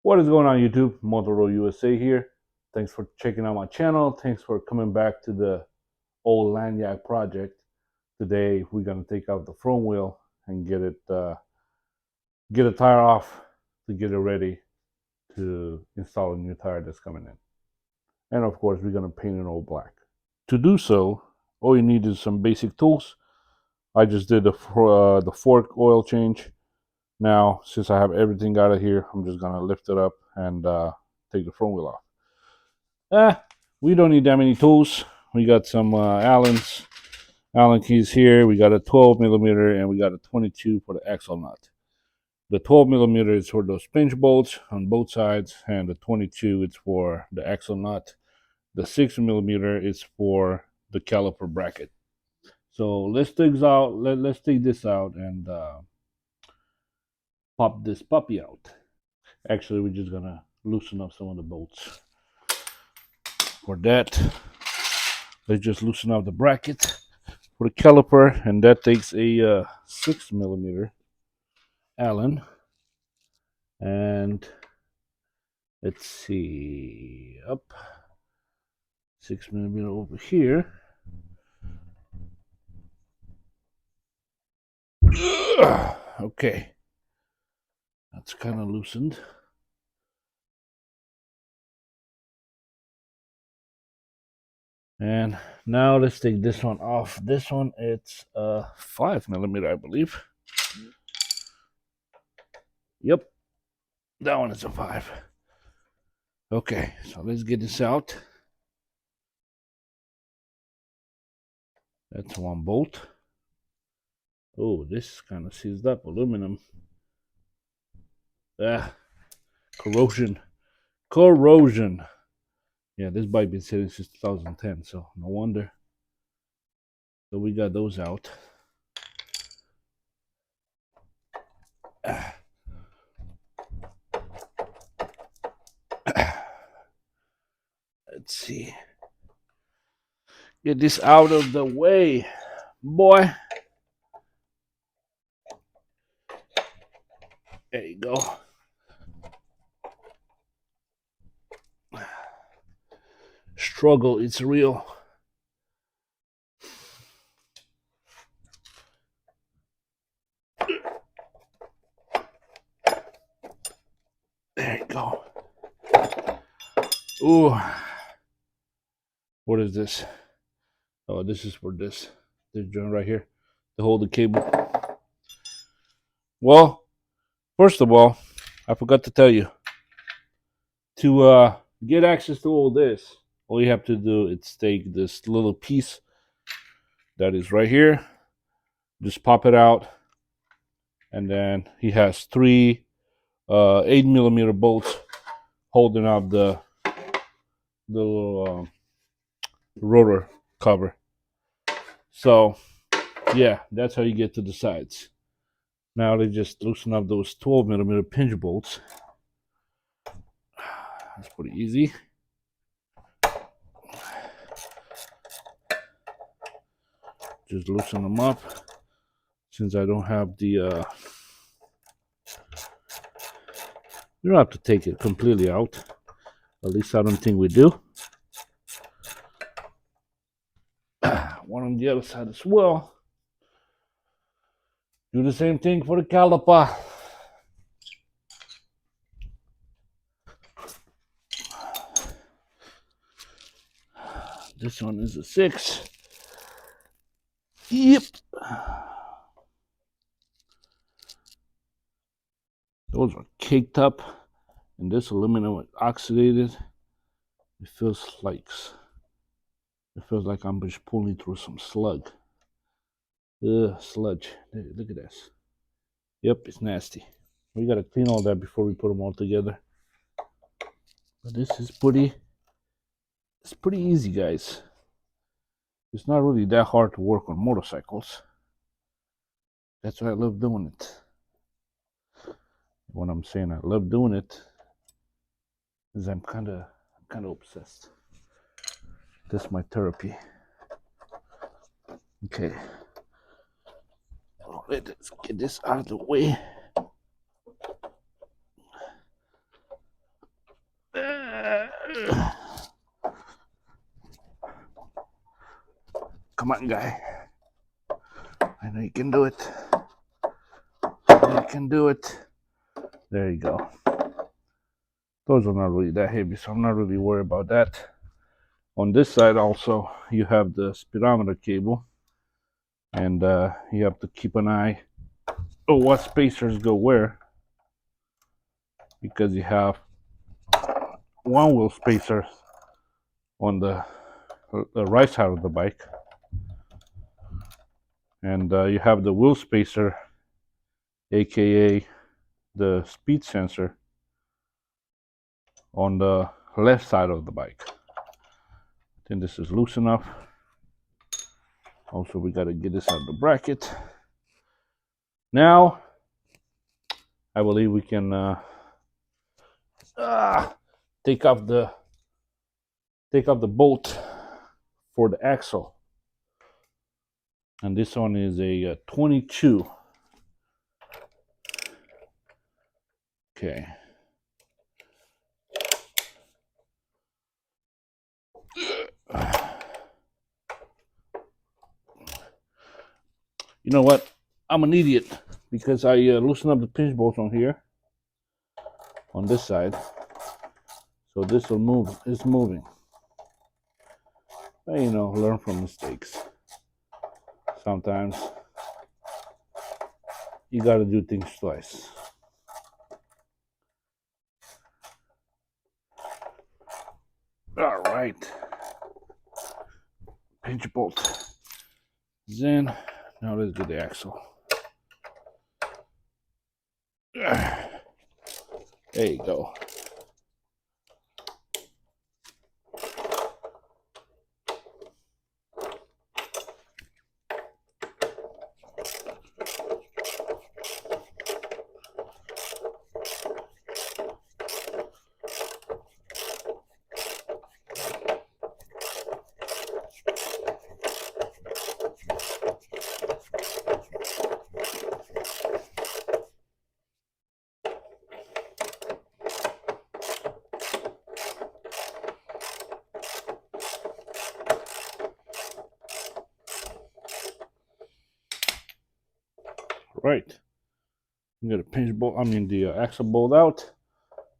What is going on, YouTube? Motoro USA here. Thanks for checking out my channel. Thanks for coming back to the old lanyard project. Today we're gonna take out the front wheel and get a tire off to get it ready to install a new tire that's coming in. And of course, we're gonna paint it all black. To do so, all you need is some basic tools. I just did the fork oil change. Now, since I have everything out of here, I'm just gonna lift it up and take the front wheel off. We don't need that many tools. We got some Allen keys here. We got a 12 millimeter and we got a 22 for the axle nut. The 12 millimeter is for those pinch bolts on both sides, and the 22 is for the axle nut. The 6 millimeter is for the caliper bracket. So let's take this out and pop this puppy out. Actually, we're just gonna loosen up some of the bolts. For that, let's just loosen up the bracket for the caliper, and that takes a 6 millimeter Allen. And let's see, up 6 millimeter over here. Okay, that's kind of loosened. And now let's take this one off. This one, it's 5 millimeter, I believe. Yep, that one is a 5. Okay, so let's get this out. That's one bolt. Oh, this kind of seized up, aluminum. Corrosion. Yeah, this bike been sitting since 2010, so no wonder. So we got those out. Let's see. Get this out of the way, boy. There you go. Struggle, it's real. There you go. Ooh. What is this? Oh, this is for this joint right here to hold the cable. Well, first of all, I forgot to tell you, to get access to all this, all you have to do is take this little piece that is right here, just pop it out, and then he has 3 8 millimeter bolts holding up the little rotor cover. So yeah, that's how you get to the sides. Now they just loosen up those 12 millimeter pinch bolts. That's pretty easy. Just loosen them up. Since I don't have the you don't have to take it completely out. At least I don't think we do. One on the other side as well. Do the same thing for the caliper. This one is a 6. Yep. Those are caked up, and this aluminum is oxidated. It feels like I'm just pulling through some sludge. Sludge. Look at this. Yep, it's nasty. We gotta clean all that before we put them all together. But this is it's pretty easy, guys. It's not really that hard to work on motorcycles. That's why I love doing it. When I'm saying I love doing it, is I'm kind of obsessed. That's my therapy. Okay. Let's get this out of the way. Come on, guy. I know you can do it. I know you can do it. There you go. Those are not really that heavy, so I'm not really worried about that. On this side also, you have the speedometer cable, and you have to keep an eye on what spacers go where, because you have one wheel spacer on the right side of the bike, and you have the wheel spacer, aka the speed sensor, on the left side of the bike. I think this is loose enough. Also, we got to get this out of the bracket. Now, I believe we can take off the bolt for the axle, and this one is a 22. Okay. You know what? I'm an idiot because I loosened up the pinch bolts on here, on this side, so this will move. It's moving. But, you know, learn from mistakes. Sometimes you got to do things twice. All right. Pinch bolt is in. Now let's do the axle. There you go. Right. You got a pinch bolt, the axle bolt out.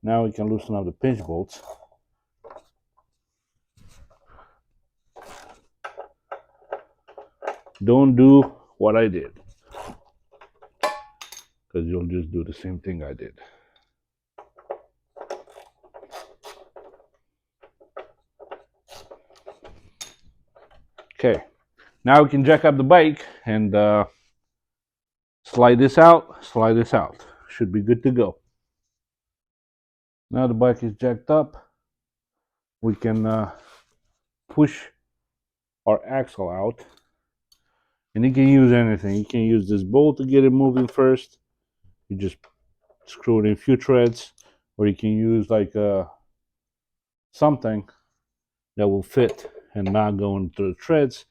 Now we can loosen up the pinch bolts. Don't do what I did, because you'll just do the same thing I did. Okay, now we can jack up the bike and slide this out, slide this out. Should be good to go. Now the bike is jacked up. We can push our axle out. And you can use anything. You can use this bolt to get it moving first. You just screw it in a few threads. Or you can use like something that will fit and not go into the threads.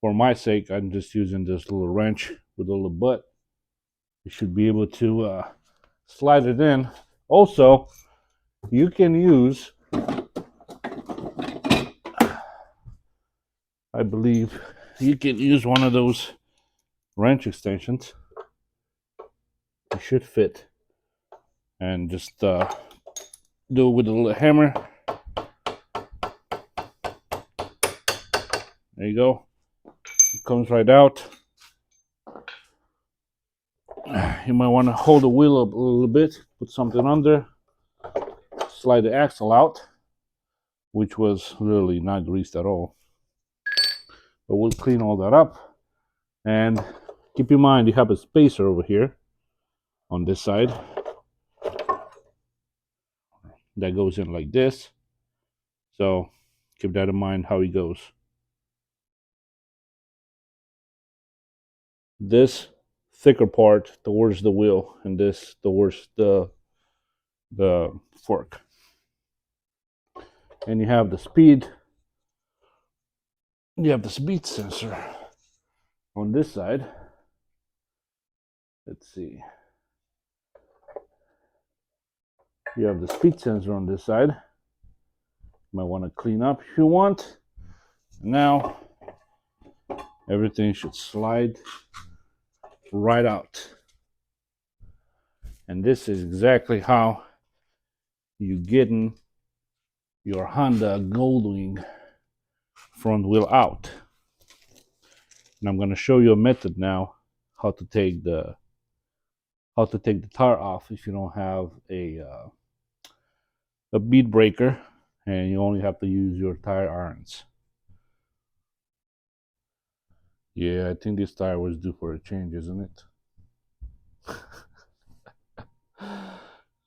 For my sake, I'm just using this little wrench with a little butt. You should be able to slide it in. Also, you can use, I believe, you can use one of those wrench extensions. It should fit. And just do it with a little hammer. There you go. It comes right out. You might want to hold the wheel up a little bit, put something under, slide the axle out, which was really not greased at all. But we'll clean all that up. And keep in mind, you have a spacer over here on this side that goes in like this. So keep that in mind how it goes. This thicker part towards the wheel and this towards the fork. And you have the speed. You have the speed sensor on this side. Let's see. You have the speed sensor on this side. You might want to clean up if you want. Now Everything should slide right out. And this is exactly how you getting your Honda Goldwing front wheel out. And I'm going to show you a method now how to take the tire off if you don't have a bead breaker and you only have to use your tire irons. Yeah, I think this tire was due for a change, isn't it?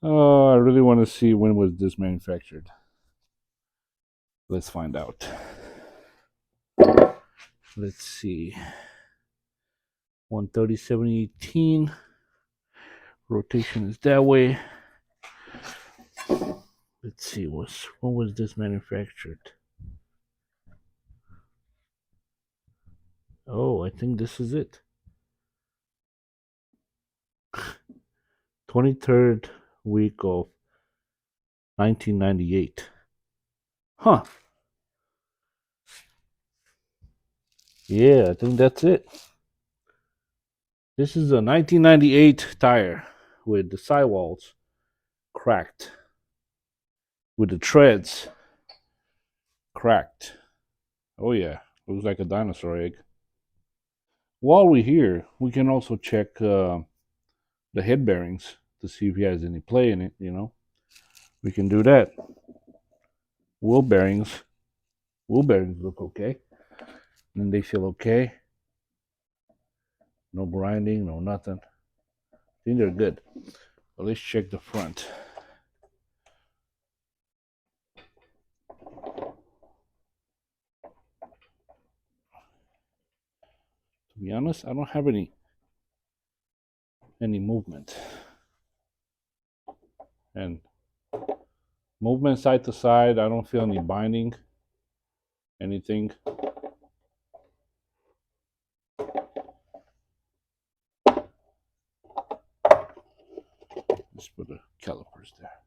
Oh, I really want to see when was this manufactured. Let's find out. Let's see. 137.18. Rotation is that way. Let's see, when was this manufactured? Oh, I think this is it. 23rd week of 1998. Huh. Yeah, I think that's it. This is a 1998 tire with the sidewalls cracked, with the treads cracked. Oh yeah, looks like a dinosaur egg. While we're here, we can also check the head bearings to see if he has any play in it, you know. We can do that. Wheel bearings look okay. And they feel okay. No grinding, no nothing. I think they're good. But let's check the front. To be honest, I don't have any movement. And movement side to side, I don't feel any binding, anything. Let's put the calipers there.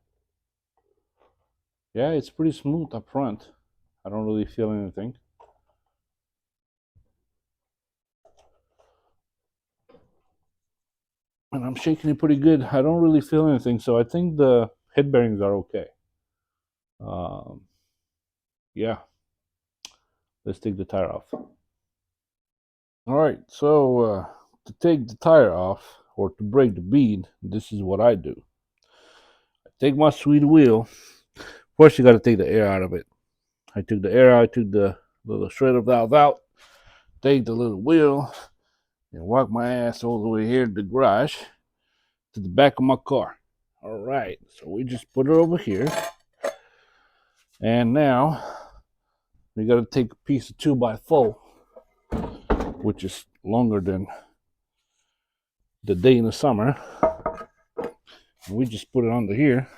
Yeah, it's pretty smooth up front. I don't really feel anything. And I'm shaking it pretty good. I don't really feel anything, so I think the head bearings are okay. Yeah, let's take the tire off. All right, so to take the tire off or to break the bead, this is what I do. I take my sweet wheel. First, you got to take the air out of it. I took the air out, I took the little shredder valve out, take the little wheel, and walk my ass all the way here to the garage, to the back of my car. All right, so we just put it over here. And now we got to take a piece of 2x4, which is longer than the day in the summer. And we just put it under here.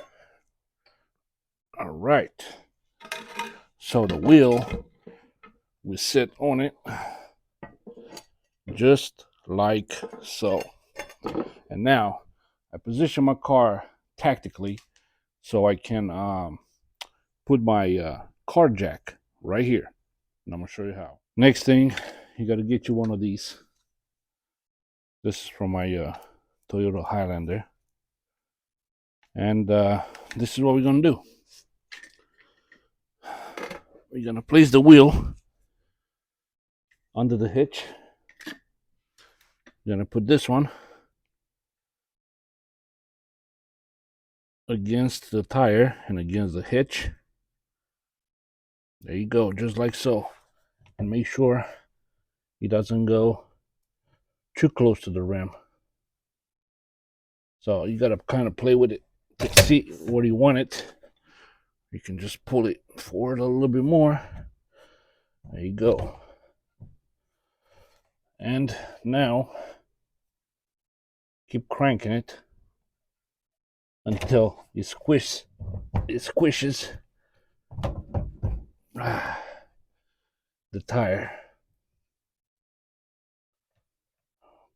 All right. So the wheel will sit on it just like so. And now I position my car tactically so I can put my car jack right here. And I'm going to show you how. Next thing, you got to get you one of these. This is from my Toyota Highlander. And this is what we're going to do. We're going to place the wheel under the hitch. We're going to put this one against the tire and against the hitch. There you go, just like so. And make sure it doesn't go too close to the rim. So you got to kind of play with it to see where you want it. You can just pull it forward a little bit more. There you go. And now keep cranking it until it squishes the tire.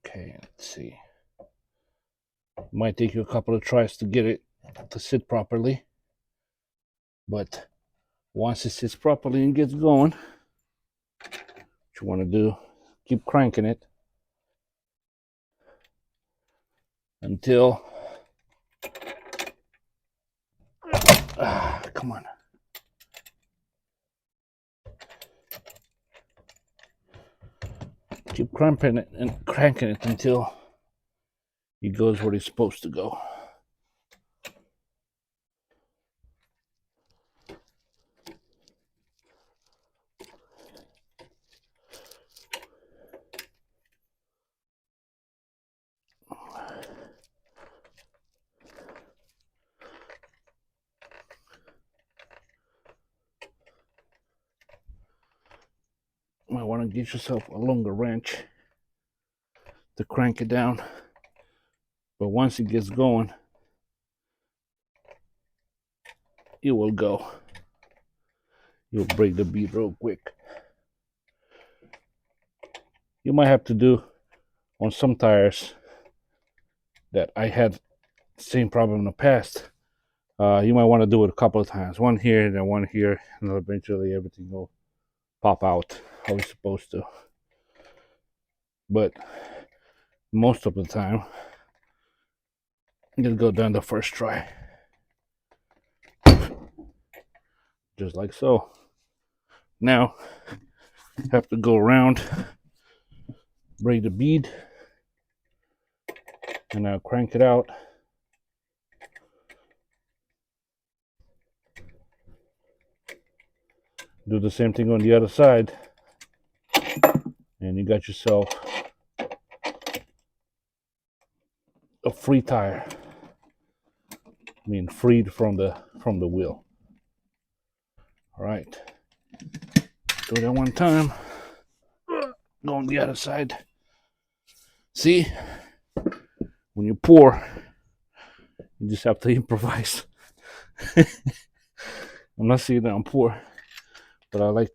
Okay, let's see. It might take you a couple of tries to get it to sit properly, but once it sits properly and gets going, what you want to do, keep cranking it until come on. Keep cramping it and cranking it until it goes where it's supposed to go. You might want to get yourself a longer wrench to crank it down. But once it gets going, it will go. You'll break the bead real quick. You might have to do on some tires that I had the same problem in the past. You might want to do it a couple of times. One here, then one here, and then eventually everything will pop out how it's supposed to. But most of the time, just go down the first try. Just like so. Now, have to go around, break the bead, and now crank it out. Do the same thing on the other side, and you got yourself a free tire. I mean, freed from the wheel. All right, do that one time. Go on the other side. See, when you pour, you just have to improvise. I'm not saying that I'm poor, but I like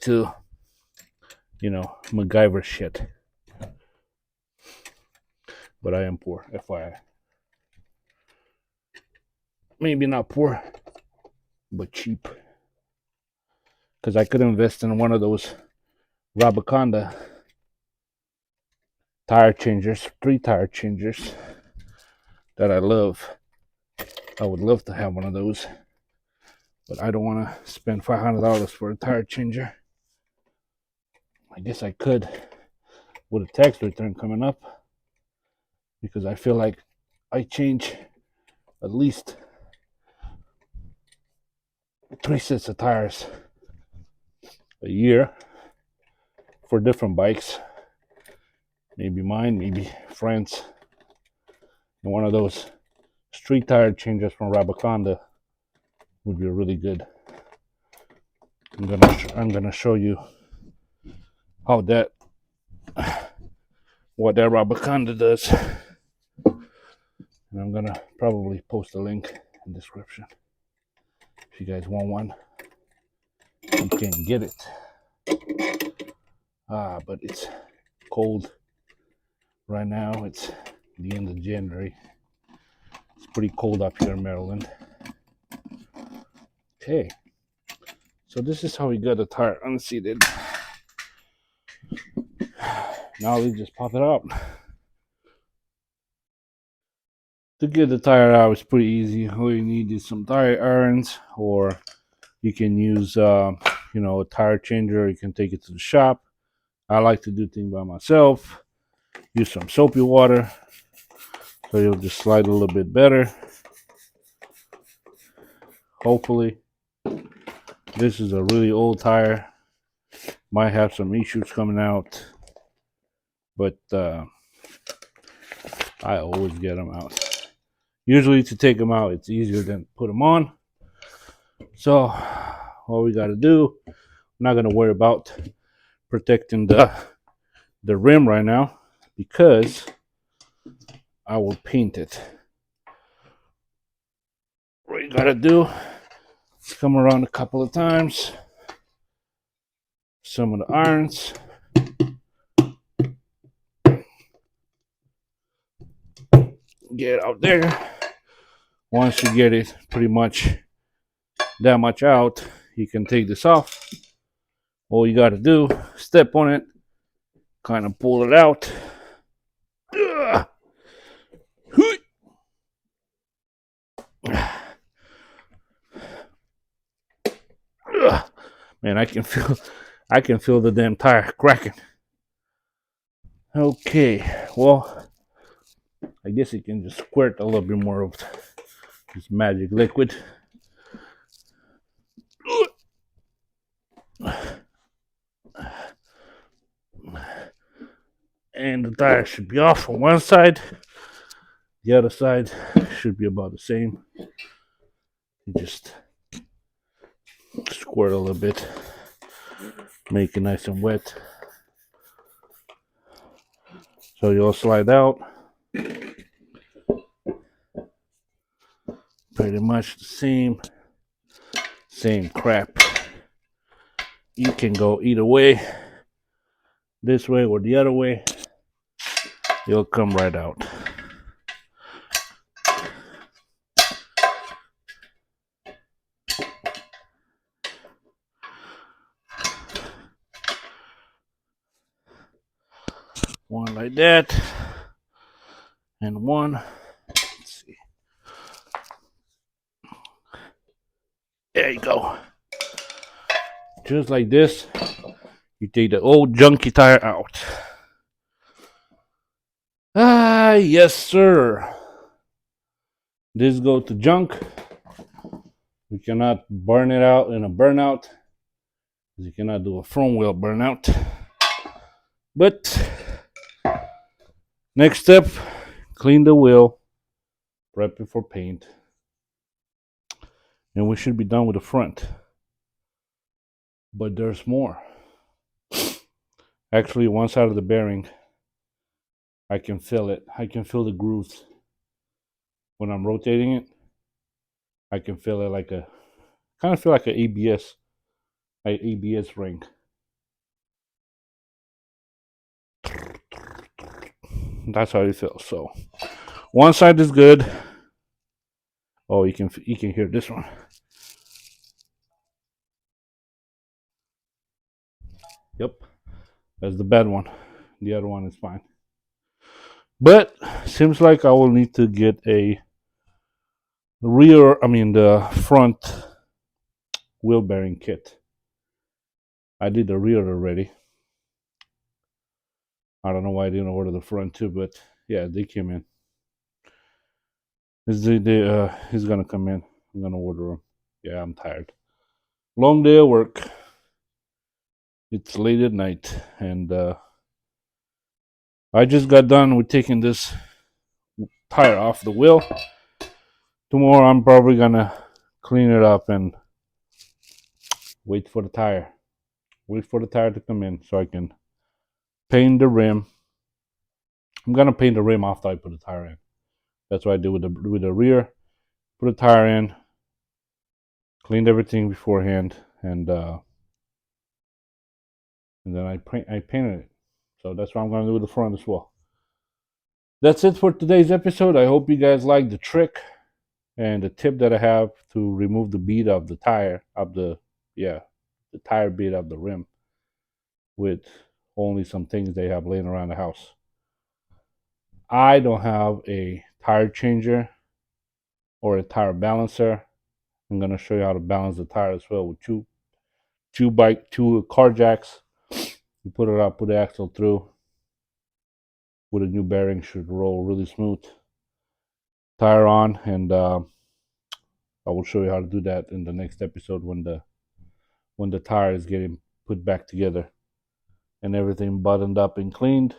to, you know, MacGyver shit. But I am poor, FYI. Maybe not poor, but cheap. Because I could invest in one of those Rabaconda tire changers, 3 tire changers that I love. I would love to have one of those, but I don't want to spend $500 for a tire changer. I guess I could with a tax return coming up, because I feel like I change at least 3 sets of tires a year for different bikes. Maybe mine, maybe friends. And one of those street tire changers from Rabaconda would be really good. I'm gonna show you how that, what that Rabaconda does. And I'm gonna probably post a link in the description if you guys want one. You can get it. But it's cold right now. It's the end of January. It's pretty cold up here in Maryland. Okay, so this is how we got the tire unseated. Now we just pop it out. To get the tire out, it's pretty easy. All you need is some tire irons, or you can use, you know, a tire changer. You can take it to the shop. I like to do things by myself. Use some soapy water, so you'll just slide a little bit better. Hopefully, this is a really old tire. Might have some issues coming out, but I always get them out. Usually to take them out, it's easier than put them on. So all we got to do, I'm not going to worry about protecting the rim right now, because I will paint it. What you got to do is come around a couple of times. Some of the irons. Get it out there. Once you get it pretty much that much out, you can take this off, All you got to do, step on it, kind of pull it out. Ugh. Man, I can feel the damn tire cracking. Okay, well, I guess you can just squirt a little bit more of this magic liquid. And the tire should be off on one side. The other side should be about the same. You just squirt a little bit, make it nice and wet. So you'll slide out. Pretty much the same crap. You can go either way, this way or the other way. You'll come right out. One like that, and one. Let's see. There you go. Just like this, you take the old junky tire out. Ah, yes, sir. This goes to junk. We cannot burn it out in a burnout. You cannot do a front wheel burnout. But next step, clean the wheel, prep it for paint, and we should be done with the front. But there's more. Actually, one side of the bearing, I can feel it. I can feel the grooves. When I'm rotating it, I can feel it like kind of feel like an ABS ring. That's how it feels. So one side is good. Oh, you can hear this one. Yep, that's the bad one. The other one is fine. But seems like I will need to get the front wheel bearing kit. I did the rear already. I don't know why I didn't order the front too, but yeah, they came in. He's gonna come in. I'm gonna order them. Yeah, I'm tired. Long day of work. It's late at night, and I just got done with taking this tire off the wheel. Tomorrow, I'm probably gonna clean it up and wait for the tire. Wait for the tire to come in so I can paint the rim. I'm gonna paint the rim after I put the tire in. That's what I do with the rear. Put the tire in, cleaned everything beforehand, and then I painted it. So that's what I'm gonna do with the front as well. That's it for today's episode. I hope you guys like the trick and the tip that I have to remove the bead of the tire the tire bead of the rim with only some things they have laying around the house. I don't have a tire changer or a tire balancer. I'm gonna show you how to balance the tire as well with two car jacks. You put it up, put the axle through. With a new bearing, should roll really smooth. Tire on, and I will show you how to do that in the next episode when the tire is getting put back together and everything buttoned up and cleaned.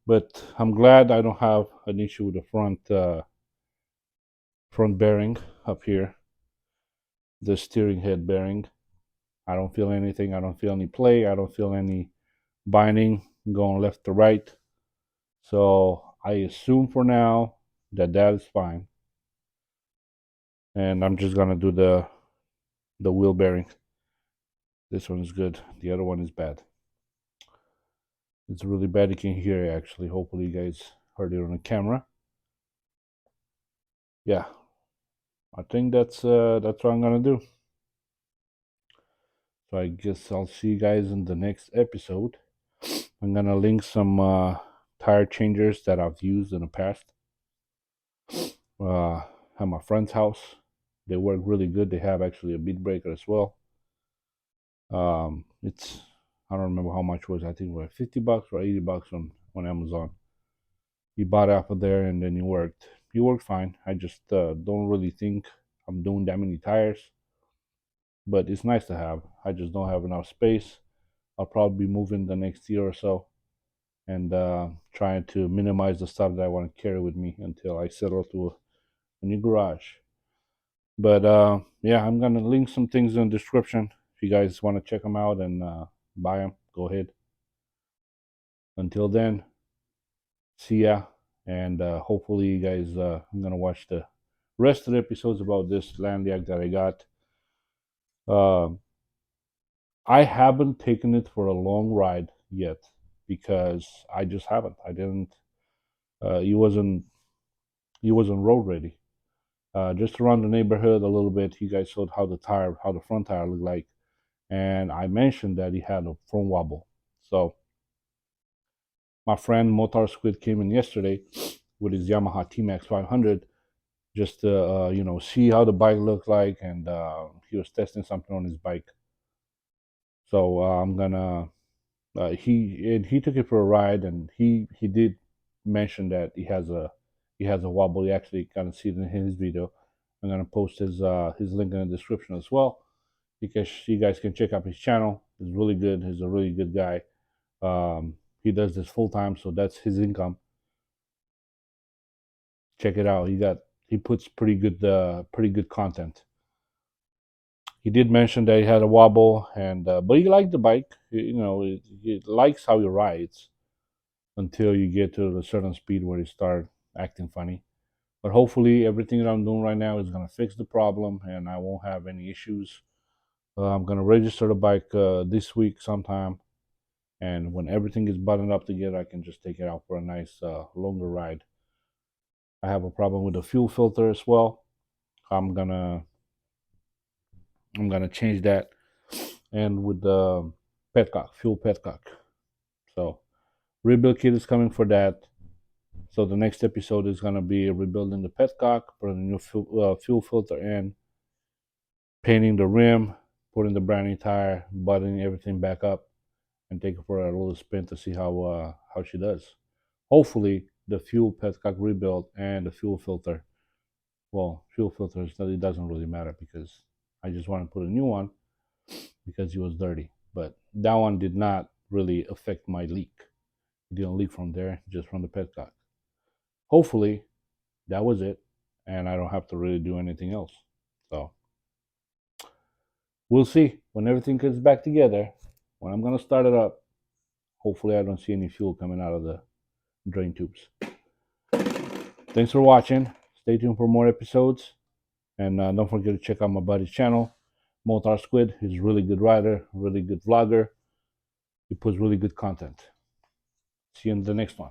But I'm glad I don't have an issue with the front bearing up here, the steering head bearing. I don't feel anything. I don't feel any play. I don't feel any binding going left to right. So I assume for now that is fine. And I'm just gonna do the wheel bearing. This one is good. The other one is bad. It's really bad. You can hear it actually. Hopefully you guys heard it on the camera. Yeah, I think that's what I'm gonna do. So I guess I'll see you guys in the next episode. I'm gonna link some tire changers that I've used in the past. At my friend's house, they work really good. They have actually a bead breaker as well. It's I don't remember how much it was. I think it was $50 or $80 on Amazon. He bought it off of there, and then he worked. He worked fine. I just don't really think I'm doing that many tires, but it's nice to have. I just don't have enough space. I'll probably be moving the next year or so, and trying to minimize the stuff that I want to carry with me until I settle to a new garage. But yeah, I'm gonna link some things in the description. If you guys want to check them out and buy them, go ahead. Until then, see ya, and hopefully you guys. I'm gonna watch the rest of the episodes about this Landiac that I got. Uh, I haven't taken it for a long ride yet because I just haven't. I didn't. He wasn't. He wasn't road ready. Just around the neighborhood a little bit. You guys saw how the front tire looked like, and I mentioned that he had a front wobble. So my friend Motor Squid came in yesterday with his Yamaha T-Max 500 just to see how the bike looked like, and he was testing something on his bike. So I'm gonna he took it for a ride, and he did mention that he has a wobble. You actually kind of see it in his video. I'm gonna post his link in the description as well, because you guys can check out his channel. He's really good. He's a really good guy. He does this full time, so that's his income. Check it out. He puts pretty good content. He did mention that he had a wobble, and but he liked the bike. He likes how he rides until you get to a certain speed where you start acting funny. But hopefully, everything that I'm doing right now is gonna fix the problem, and I won't have any issues. I'm gonna register the bike this week sometime, and when everything is buttoned up together, I can just take it out for a nice longer ride. I have a problem with the fuel filter as well. I'm gonna change that, and with the petcock, fuel petcock. So rebuild kit is coming for that. So the next episode is gonna be rebuilding the petcock, putting a new fuel filter in, painting the rim, putting the brand new tire, buttoning everything back up, and take her for a little spin to see how she does. Hopefully, the fuel petcock rebuild and the fuel filter. Well, fuel filters, it doesn't really matter because I just want to put a new one because it was dirty. But that one did not really affect my leak. It didn't leak from there, just from the petcock. Hopefully, that was it, and I don't have to really do anything else. So we'll see when everything comes back together. When I'm gonna start it up, hopefully I don't see any fuel coming out of the drain tubes. Thanks for watching. Stay tuned for more episodes, and don't forget to check out my buddy's channel, Motar Squid. He's a really good writer, really good vlogger. He puts really good content. See you in the next one.